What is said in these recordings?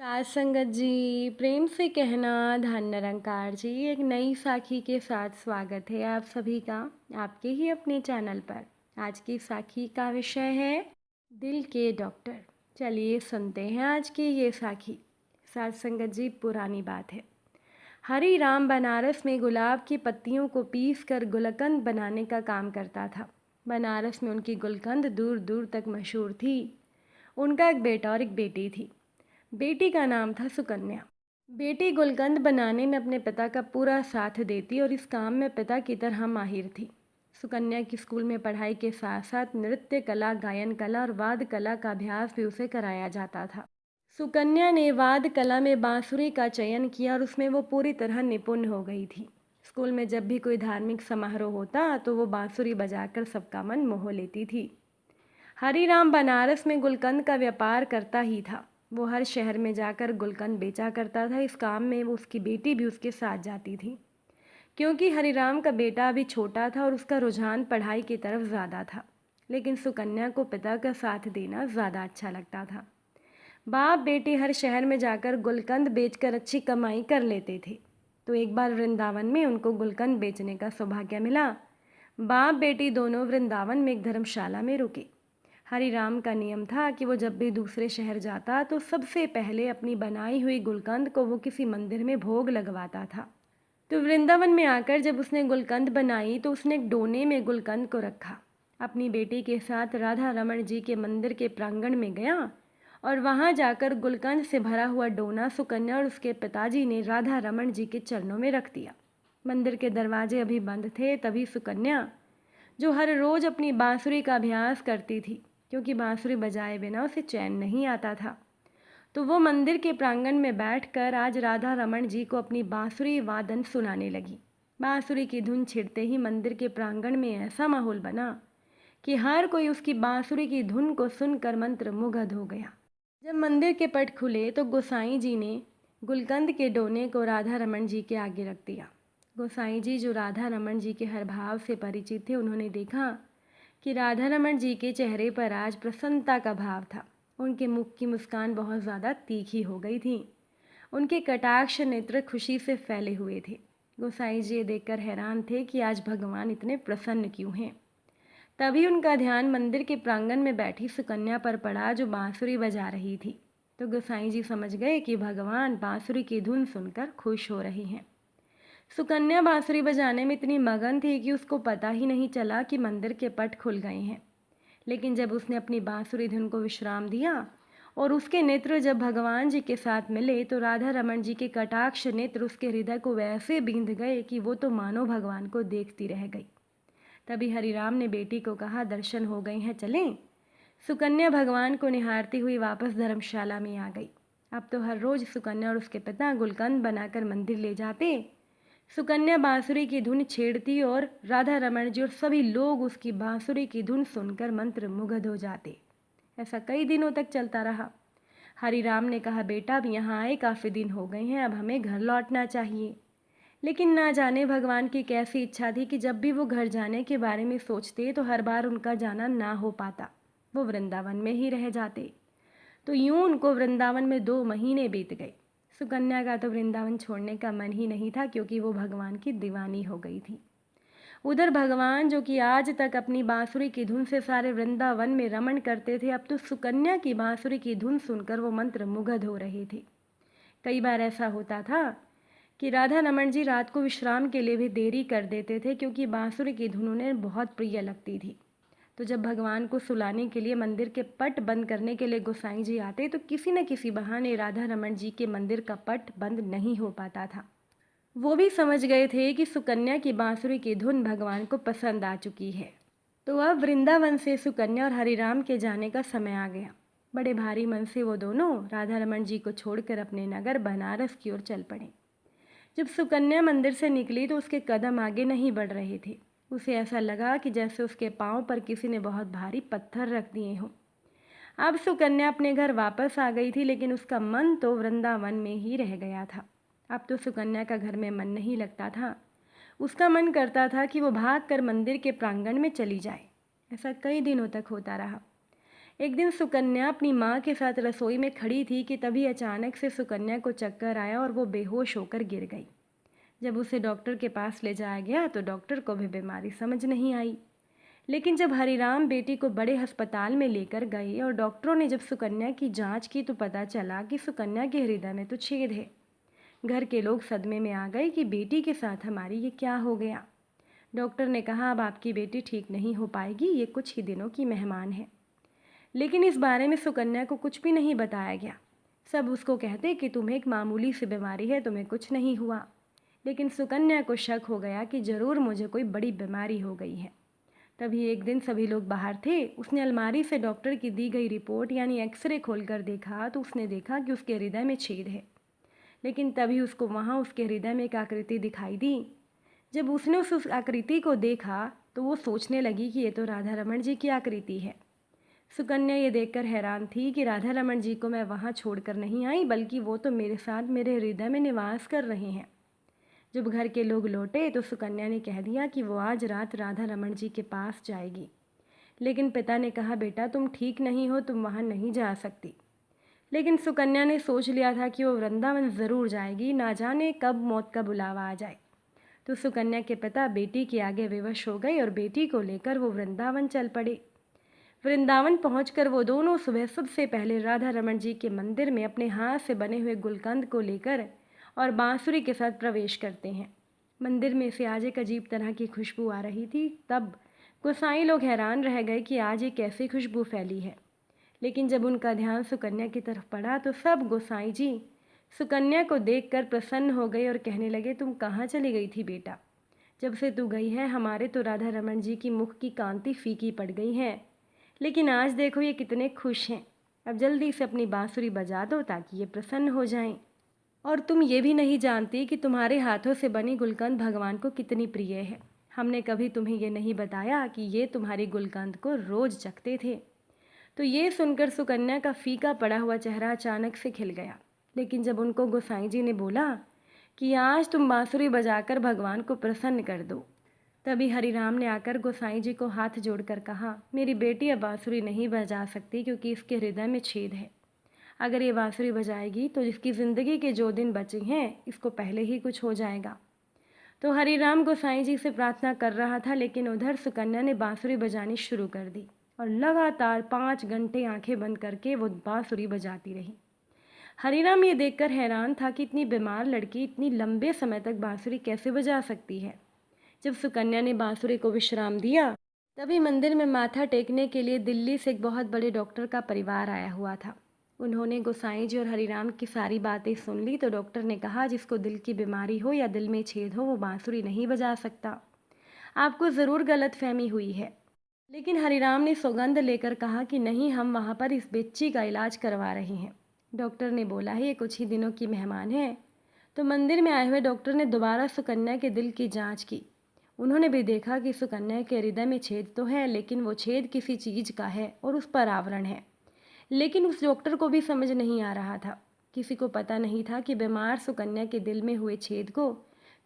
साथ संगत जी, प्रेम से कहना धन निरंकार जी। एक नई साखी के साथ स्वागत है आप सभी का आपके ही अपने चैनल पर। आज की साखी का विषय है दिल के डॉक्टर। चलिए सुनते हैं आज की ये साखी। साथ संगत जी, पुरानी बात है। हरि राम बनारस में गुलाब की पत्तियों को पीस कर गुलकंद बनाने का काम करता था। बनारस में उनकी गुलकंद दूर दूर तक मशहूर थी। उनका एक बेटा और एक बेटी थी। बेटी का नाम था सुकन्या। बेटी गुलकंद बनाने में अपने पिता का पूरा साथ देती और इस काम में पिता की तरह माहिर थी। सुकन्या की स्कूल में पढ़ाई के साथ साथ नृत्य कला, गायन कला और वाद्य कला का अभ्यास भी उसे कराया जाता था। सुकन्या ने वाद्य कला में बांसुरी का चयन किया और उसमें वो पूरी तरह निपुण हो गई थी। स्कूल में जब भी कोई धार्मिक समारोह होता तो वो बांसुरी बजाकर सबका मन मोह लेती थी। हरिराम बनारस में गुलकंद का व्यापार करता ही था। वो हर शहर में जाकर गुलकंद बेचा करता था। इस काम में वो उसकी बेटी भी उसके साथ जाती थी, क्योंकि हरिराम का बेटा अभी छोटा था और उसका रुझान पढ़ाई की तरफ ज़्यादा था। लेकिन सुकन्या को पिता का साथ देना ज़्यादा अच्छा लगता था। बाप बेटी हर शहर में जाकर गुलकंद बेचकर अच्छी कमाई कर लेते थे। तो एक बार वृंदावन में उनको गुलकंद बेचने का सौभाग्य मिला। बाप बेटी दोनों वृंदावन में एक धर्मशाला में रुके। हरिराम का नियम था कि वो जब भी दूसरे शहर जाता तो सबसे पहले अपनी बनाई हुई गुलकंद को वो किसी मंदिर में भोग लगवाता था। तो वृंदावन में आकर जब उसने गुलकंद बनाई तो उसने एक डोने में गुलकंद को रखा। अपनी बेटी के साथ राधा रमण जी के मंदिर के प्रांगण में गया और वहाँ जाकर गुलकंद से भरा हुआ डोना सुकन्या और उसके पिताजी ने राधा रमण जी के चरणों में रख दिया। मंदिर के दरवाजे अभी बंद थे, तभी सुकन्या, जो हर रोज़ अपनी बांसुरी का अभ्यास करती थी, क्योंकि बांसुरी बजाए बिना उसे चैन नहीं आता था, तो वो मंदिर के प्रांगण में बैठकर आज राधा रमण जी को अपनी बांसुरी वादन सुनाने लगी। बांसुरी की धुन छिड़ते ही मंदिर के प्रांगण में ऐसा माहौल बना कि हर कोई उसकी बांसुरी की धुन को सुनकर मंत्रमुग्ध हो गया। जब मंदिर के पट खुले तो गोसाई जी ने गुलकंद के डोने को राधा रमण जी के आगे रख दिया। गोसाई जी, जो राधा रमण जी के हर भाव से परिचित थे, उन्होंने देखा कि राधा रमण जी के चेहरे पर आज प्रसन्नता का भाव था। उनके मुख की मुस्कान बहुत ज़्यादा तीखी हो गई थी। उनके कटाक्ष नेत्र खुशी से फैले हुए थे। गोसाई जी ये देखकर हैरान थे कि आज भगवान इतने प्रसन्न क्यों हैं। तभी उनका ध्यान मंदिर के प्रांगण में बैठी सुकन्या पर पड़ा, जो बांसुरी बजा रही थी। तो गोसाई जी समझ गए कि भगवान बांसुरी की धुन सुनकर खुश हो रहे हैं। सुकन्या बांसुरी बजाने में इतनी मगन थी कि उसको पता ही नहीं चला कि मंदिर के पट खुल गए हैं। लेकिन जब उसने अपनी बांसुरी धुन को विश्राम दिया और उसके नेत्र जब भगवान जी के साथ मिले तो राधा रमण जी के कटाक्ष नेत्र उसके हृदय को वैसे बींध गए कि वो तो मानो भगवान को देखती रह गई। तभी हरिराम ने बेटी को कहा, दर्शन हो गए हैं, चलें। सुकन्या भगवान को निहारती हुई वापस धर्मशाला में आ गई। अब तो हर रोज़ सुकन्या और उसके पिता गुलकंद बनाकर मंदिर ले जाते। सुकन्या बांसुरी की धुन छेड़ती और राधा रमण जी और सभी लोग उसकी बांसुरी की धुन सुनकर मंत्र मुग्ध हो जाते। ऐसा कई दिनों तक चलता रहा। हरिराम ने कहा, बेटा अब यहाँ आए काफ़ी दिन हो गए हैं, अब हमें घर लौटना चाहिए। लेकिन ना जाने भगवान की कैसी इच्छा थी कि जब भी वो घर जाने के बारे में सोचते तो हर बार उनका जाना ना हो पाता, वो वृंदावन में ही रह जाते। तो यूं उनको वृंदावन में 2 महीने बीत गए। सुकन्या का तो वृंदावन छोड़ने का मन ही नहीं था, क्योंकि वो भगवान की दीवानी हो गई थी। उधर भगवान, जो कि आज तक अपनी बांसुरी की धुन से सारे वृंदावन में रमण करते थे, अब तो सुकन्या की बांसुरी की धुन सुनकर वो मंत्र मुग्ध हो रहे थे। कई बार ऐसा होता था कि राधा रमण जी रात को विश्राम के लिए भी देरी कर देते थे, क्योंकि बांसुरी की धुन उन्हें बहुत प्रिय लगती थी। तो जब भगवान को सुलाने के लिए मंदिर के पट बंद करने के लिए गोसाई जी आते तो किसी न किसी बहाने राधा रमण जी के मंदिर का पट बंद नहीं हो पाता था। वो भी समझ गए थे कि सुकन्या की बांसुरी की धुन भगवान को पसंद आ चुकी है। तो अब वृंदावन से सुकन्या और हरिराम के जाने का समय आ गया। बड़े भारी मन से वो दोनों राधा रमण जी को छोड़कर अपने नगर बनारस की ओर चल पड़े। जब सुकन्या मंदिर से निकली तो उसके कदम आगे नहीं बढ़ रहे थे। उसे ऐसा लगा कि जैसे उसके पाँव पर किसी ने बहुत भारी पत्थर रख दिए हों। अब सुकन्या अपने घर वापस आ गई थी, लेकिन उसका मन तो वृंदावन में ही रह गया था। अब तो सुकन्या का घर में मन नहीं लगता था। उसका मन करता था कि वो भागकर मंदिर के प्रांगण में चली जाए। ऐसा कई दिनों तक होता रहा। एक दिन सुकन्या अपनी माँ के साथ रसोई में खड़ी थी कि तभी अचानक से सुकन्या को चक्कर आया और वो बेहोश होकर गिर गई। जब उसे डॉक्टर के पास ले जाया गया तो डॉक्टर को भी बीमारी समझ नहीं आई। लेकिन जब हरिराम बेटी को बड़े अस्पताल में लेकर गए और डॉक्टरों ने जब सुकन्या की जांच की तो पता चला कि सुकन्या के हृदय में तो छेद है। घर के लोग सदमे में आ गए कि बेटी के साथ हमारी ये क्या हो गया। डॉक्टर ने कहा अब आपकी बेटी ठीक नहीं हो पाएगी, ये कुछ ही दिनों की मेहमान है। लेकिन इस बारे में सुकन्या को कुछ भी नहीं बताया गया। सब उसको कहते कि तुम्हें एक मामूली सी बीमारी है, तुम्हें कुछ नहीं हुआ। लेकिन सुकन्या को शक हो गया कि ज़रूर मुझे कोई बड़ी बीमारी हो गई है। तभी एक दिन सभी लोग बाहर थे। उसने अलमारी से डॉक्टर की दी गई रिपोर्ट यानी एक्सरे खोलकर देखा तो उसने देखा कि उसके हृदय में छेद है। लेकिन तभी उसको वहाँ उसके हृदय में एक आकृति दिखाई दी। जब उसने उस आकृति को देखा तो वो सोचने लगी कि ये तो राधा रमन जी की आकृति है। सुकन्या ये देखकर हैरान थी कि राधा रमन जी को मैं वहाँ छोड़कर नहीं आई, बल्कि वो तो मेरे साथ मेरे हृदय में निवास कर रहे हैं। जब घर के लोग लौटे तो सुकन्या ने कह दिया कि वो आज रात राधा रमन जी के पास जाएगी। लेकिन पिता ने कहा बेटा तुम ठीक नहीं हो, तुम वहाँ नहीं जा सकती। लेकिन सुकन्या ने सोच लिया था कि वो वृंदावन ज़रूर जाएगी, ना जाने कब मौत का बुलावा आ जाए। तो सुकन्या के पिता बेटी के आगे विवश हो गए और बेटी को लेकर वो वृंदावन चल पड़े। वृंदावन पहुंचकर वो दोनों सुबह सबसे पहले राधा रमन जी के मंदिर में अपने हाथ से बने हुए गुलकंद को लेकर और बांसुरी के साथ प्रवेश करते हैं। मंदिर में से आज एक अजीब तरह की खुशबू आ रही थी। तब गोसाई लोग हैरान रह गए कि आज ये कैसी खुशबू फैली है। लेकिन जब उनका ध्यान सुकन्या की तरफ पड़ा तो सब गोसाई जी सुकन्या को देखकर प्रसन्न हो गए और कहने लगे तुम कहाँ चली गई थी बेटा? जब से तू गई है हमारे तो राधा रमन जी की मुख की कांति फीकी पड़ गई है। लेकिन आज देखो ये कितने खुश हैं। अब जल्दी से अपनी बांसुरी बजा दो ताकि ये प्रसन्न हो जाएं। और तुम ये भी नहीं जानती कि तुम्हारे हाथों से बनी गुलकंद भगवान को कितनी प्रिय है। हमने कभी तुम्हें ये नहीं बताया कि ये तुम्हारी गुलकंद को रोज़ चखते थे। तो ये सुनकर सुकन्या का फीका पड़ा हुआ चेहरा अचानक से खिल गया। लेकिन जब उनको गोसाई जी ने बोला कि आज तुम बांसुरी बजाकर भगवान को प्रसन्न कर दो, तभी हरिराम ने आकर गोसाई जी को हाथ जोड़कर कहा मेरी बेटी अब बांसुरी नहीं बजा सकती क्योंकि इसके हृदय में छेद है। अगर ये बांसुरी बजाएगी तो इसकी ज़िंदगी के जो दिन बचे हैं इसको पहले ही कुछ हो जाएगा। तो हरिराम गोसाई जी से प्रार्थना कर रहा था, लेकिन उधर सुकन्या ने बांसुरी बजानी शुरू कर दी और लगातार 5 घंटे आंखें बंद करके वो बांसुरी बजाती रही। हरिराम ये देखकर हैरान था कि इतनी बीमार लड़की इतनी लंबे समय तक बांसुरी कैसे बजा सकती है। जब सुकन्या ने बांसुरी को विश्राम दिया तभी मंदिर में माथा टेकने के लिए दिल्ली से एक बहुत बड़े डॉक्टर का परिवार आया हुआ था। उन्होंने गोसाई जी और हरिराम की सारी बातें सुन ली तो डॉक्टर ने कहा जिसको दिल की बीमारी हो या दिल में छेद हो वो बांसुरी नहीं बजा सकता। आपको ज़रूर गलतफहमी हुई है। लेकिन हरिराम ने सौगंध लेकर कहा कि नहीं, हम वहाँ पर इस बच्ची का इलाज करवा रहे हैं। डॉक्टर ने बोला है ये कुछ ही दिनों की मेहमान है। तो मंदिर में आए हुए डॉक्टर ने दोबारा सुकन्या के दिल की जांच की। उन्होंने भी देखा कि सुकन्या के हृदय में छेद तो है, लेकिन वो छेद किसी चीज़ का है और उस पर आवरण है। लेकिन उस डॉक्टर को भी समझ नहीं आ रहा था। किसी को पता नहीं था कि बीमार सुकन्या के दिल में हुए छेद को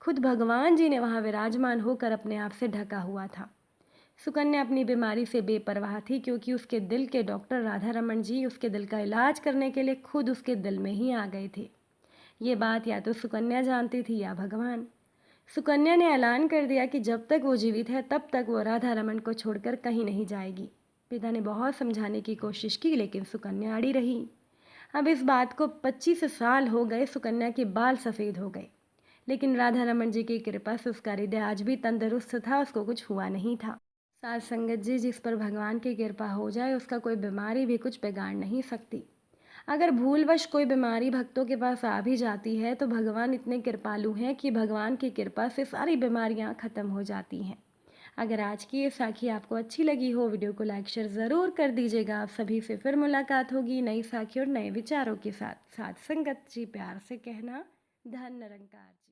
खुद भगवान जी ने वहाँ विराजमान होकर अपने आप से ढका हुआ था। सुकन्या अपनी बीमारी से बेपरवाह थी क्योंकि उसके दिल के डॉक्टर राधा रमन जी उसके दिल का इलाज करने के लिए खुद उसके दिल में ही आ गए थे। ये बात या तो सुकन्या जानती थी या भगवान। सुकन्या ने ऐलान कर दिया कि जब तक वो जीवित है तब तक वो राधा रमन को छोड़कर कहीं नहीं जाएगी। पिता ने बहुत समझाने की कोशिश की लेकिन सुकन्या अड़ी रही। अब इस बात को 25 साल हो गए, सुकन्या के बाल सफ़ेद हो गए, लेकिन राधा रमन जी की कृपा से उसका हृदय आज भी तंदुरुस्त था, उसको कुछ हुआ नहीं था। साथ संगत जी, जिस पर भगवान की कृपा हो जाए उसका कोई बीमारी भी कुछ बिगाड़ नहीं सकती। अगर भूलवश कोई बीमारी भक्तों के पास आ भी जाती है तो भगवान इतने कृपालु हैं कि भगवान की कृपा से सारी बीमारियां ख़त्म हो जाती हैं। अगर आज की ये साखी आपको अच्छी लगी हो, वीडियो को लाइक शेयर ज़रूर कर दीजिएगा। आप सभी से फिर मुलाकात होगी नई साखी और नए विचारों के साथ। साथ संगत जी, प्यार से कहना धन निरंकार जी।